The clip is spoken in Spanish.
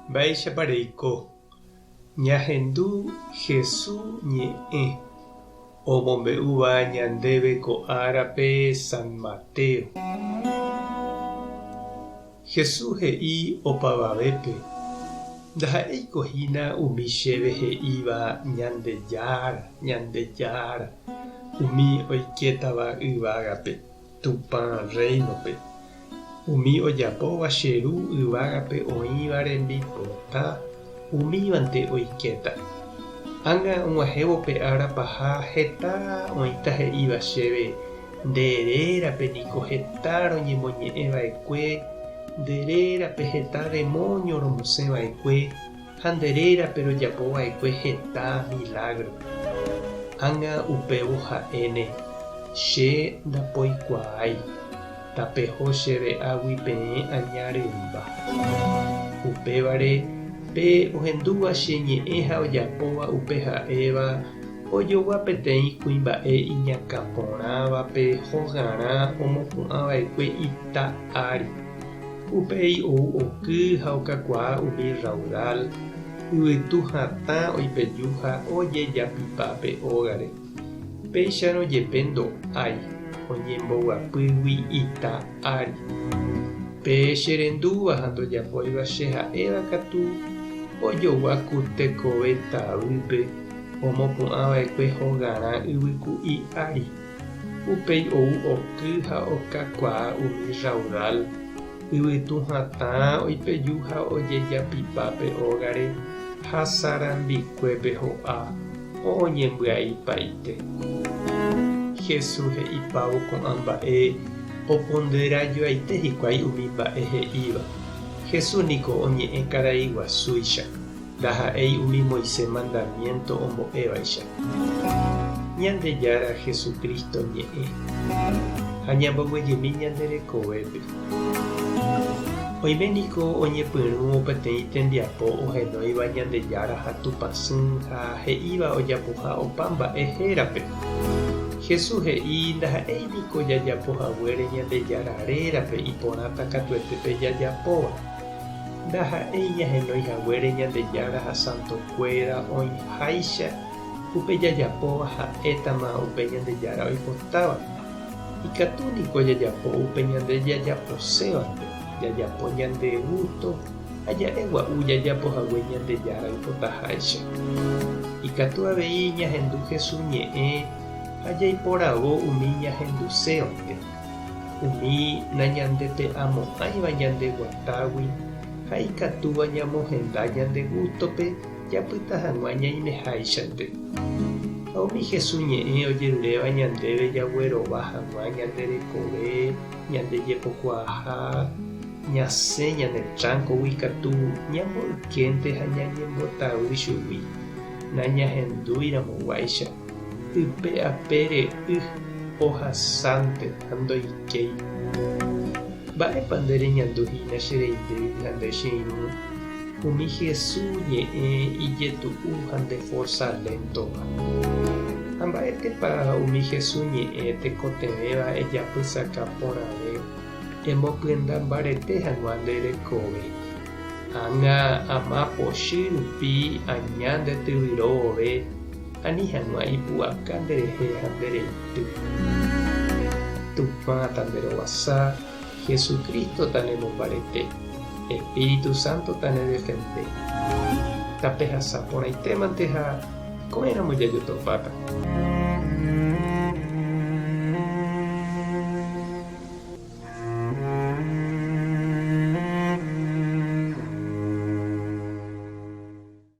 Mba'eichapareiko ñahendu Jesús ñe'ẽ omombe'úva ñandéve ko árape San Mateo. Jesús he'i opavavépe: ndaha'eikohína umi chéve he'íva Ñandejára umi oiketava yvágape Tupã reinope. Umi ojapóva che ru yvágape oĩva rembipota umívante oiketa. Anga og̃uahẽvo pe ára paha heta oĩta he'íva chéve: nderérape niko heta roñemoñe'ẽva'ekue, nderérape heta demonio romosẽva'ekue ha nderérape rojapova'ekue heta milagro. Anga upévo ha'éne: che ndapoikuaái, tapeho chéve águi peẽ añarýmba. Upévare pe ohendúva che ñe'ẽ ha ojapóva upe ha'éva ojogua peteĩ kuimba'e iñakãporãvape hogarã omopu'ãva'ekue ita ári. Upéi ou oky ha okakuaa umi raudal, yvytu hatã oipeju ha ojejapipápe ógare. Péicharõ jepe ndo'ái oñemboguapýgui ita ári. Pe cherendúva ha ndojapóiva che ha'éva katu ojogua ku tekove tavýpe omopu'ãva'ekue hogarã yvyku'i ári. Upéi ou oky ha okakuaa umi raudal, yvytu hatã oipeju ha ojejapipápe ógare ha sarambikuépe ho'a oñembya'ípaite. Jesús he'ipávo ko'ã mba'e oponderajoaite hikuái umi mba'e he'íva. Jesús niko oñe'ẽ karai guasúicha, ndaha'éi umi Moisés mandamiento ombo'évaicha. Ñandejára Jesucristo ñe'ẽ ha ñamboguejymi ñanderekovépe. Oiméniko oñepyrũ peteĩ tembiapo ohenóiva Ñandejára ha tupãsy ha he'íva ojapoha opa mba'e hérape. Jesús he'i ndaha'éiniko jajapohaguére Ñandejára rérape iporãta katuetépe jajapóva. Ndaha'éi ñahenóihaguére Ñandejára ha santokuéra oĩháicha upe jajapóva ha'étama upe Ñandejára oipotáva. Ikatuniko jajapo upe ñande jajaposévante, jajapo ñande gusto aja'e gua'u jajapohague Ñandejára oipotaháicha. Ikatu avei ñahendu Jesús ñe'ẽ ha jaiporavo umi ñahendusévante, umi nañandepe'amo'ãiva ñande guatágui ha ikatúva ñamohenda ñande gustope japyta hag̃ua ñaimeháichante. Ha umi Jesús ñe'ẽ ojeruréva ñandéve jaguerova hag̃ua ñanderekove, ñandejepokuaaha, ñasẽ ñanetrãkogui katu ñamboykénte ha ñañembotavy chugui nañahendúiramoguáicha. Ype apére ohasánte ha ndoikéi. Mba'épa ndereñanduhína che reindy ha nde che irũ. Umi Jesús ñe'ẽ ijetu'u ha nde Forsaléntova. Ha mba'étepa umi Jesús ñe'ẽ tekotevẽva ejapysaka porãve embopyenda mbarete hag̃ua nderekove. Anga ama pochy rupi aña ndetyvyrõ vove ani hag̃ua ipu'aka nderehe ha ndereity. Tupã ta nderovasa, Jesucristo ta nemombarete, Espíritu Santo ta nedefende. Tape hasa porãitémante ha ko'ẽramo jajotopáta.